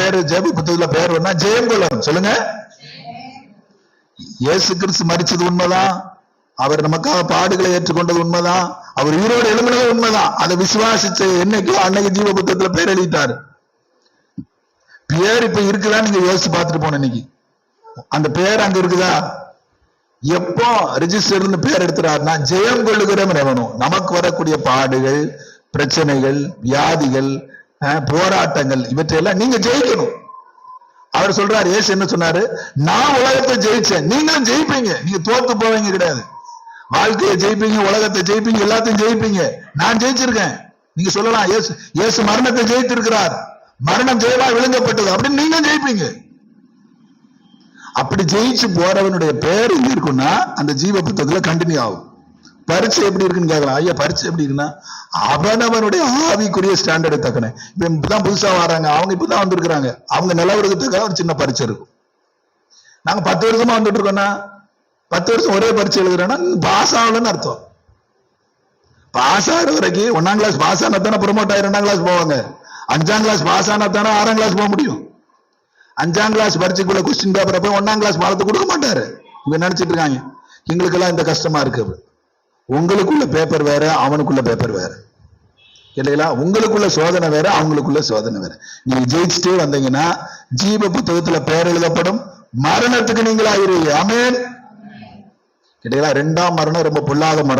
பேரு ஜெப புத்தகத்துல பேர் வேணா ஜெயம் கொள்ளணும். சொல்லுங்க. இயேசு கிறிஸ்து மரிச்சது உண்மைதான், அவர் நமக்காக பாடுகளை ஏற்றுக்கொண்டது உண்மைதான், அவர் உயிரோடு எழும்பினது உண்மைதான். அதை விசுவாசிச்சு என்னைக்கோ அன்னைக்கு ஜீவ புத்தகத்துல பேர் எழுதிட்டாரு. பேர் இப்ப இருக்குதா நீங்க யோசிச்சு பார்த்துட்டு போன இன்னைக்கு அந்த பேர் அங்க இருக்குதா? எப்போ ரெஜிஸ்டர்னு பேர் எடுத்துறாருன்னா ஜெயம் கொள்ளுகிறவன் எவனும். நமக்கு வரக்கூடிய பாடுகள், பிரச்சனைகள், வியாதிகள், போராட்டங்கள் இவற்றையெல்லாம் நீங்க ஜெயிக்கணும். அவர் சொல்றாரு, ஏசு என்ன சொன்னாரு? நான் உலகத்தை ஜெயிச்சேன், நீங்களும் ஜெயிப்பீங்க. நீங்க தோத்து போவீங்க கிடையாது. வாழ்க்கையை ஜெயிப்பீங்க, உலகத்தை ஜெயிப்பீங்க, எல்லாத்தையும் ஜெயிப்பீங்க. நான் ஜெயிச்சிருக்கேன். நீங்க சொல்லலாம், இயேசு மரணத்தை ஜெயித்திருக்கிறார், மரணம் ஜெயமா விழுங்கப்பட்டது அப்படின்னு நீங்க ஜெயிப்பீங்க. அப்படி ஜெயிச்சு போறவனுடைய பேர் எங்க இருக்குன்னா அந்த ஜீவ புத்தகத்துல கண்டினியூ ஆகும். பரீட்சை எப்படி இருக்குன்னு கேட்கலாம். ஐயா பரீட்சை எப்படி இருக்குன்னா அவனவனுடைய ஆவிக்குரிய ஸ்டாண்டர்டு தக்கன. இப்பதான் புதுசா வராங்க, அவங்க இப்பதான் வந்திருக்கிறாங்க, அவங்க நிலவரத்துக்காக ஒரு சின்ன பரீட்சை இருக்கும். நாங்க 10 வருஷமா வந்துட்டு இருக்கோம்னா 10 வருஷம் ஒரே பரீட்சை எழுதுறோம்னா பாஸ் ஆகலன்னு அர்த்தம். பாஸ் ஆகிற வரைக்கும் 1ஆம் கிளாஸ் பாஸ் ஆனா தானே ப்ரொமோட் ஆகி 2ஆம் கிளாஸ் போவாங்க. 5ஆம் கிளாஸ் பாஸ் ஆனா தானே 6ஆம் கிளாஸ் போக முடியும். 5ஆம் கிளாஸ் பரீட்சைக்குள்ள கொஸ்டின் பேப்பரை போய் 1ஆம் கிளாஸ் பாடத்தை கொடுக்க மாட்டாரு. இவங்க நினைச்சிட்டு இருக்காங்க எங்களுக்கெல்லாம் இந்த கஷ்டமா இருக்கு. உங்களுக்குள்ள பேப்பர் வேற, அவனுக்குள்ள பேப்பர் வேற இல்லைங்களா? உங்களுக்குள்ள சோதனை வேற, அவங்களுக்குள்ள சோதனை வேற. நீங்க ஜெயிச்சுட்டே வந்தீங்கன்னா ஜீவ புத்தகத்துல பேர் எழுதப்படும், மரணத்துக்கு நீங்களா ஆயிருவீங்க. ஆமென். கேட்டீங்களா? 2ஆம் மரணம் ரொம்ப பொல்லாத மரணம்.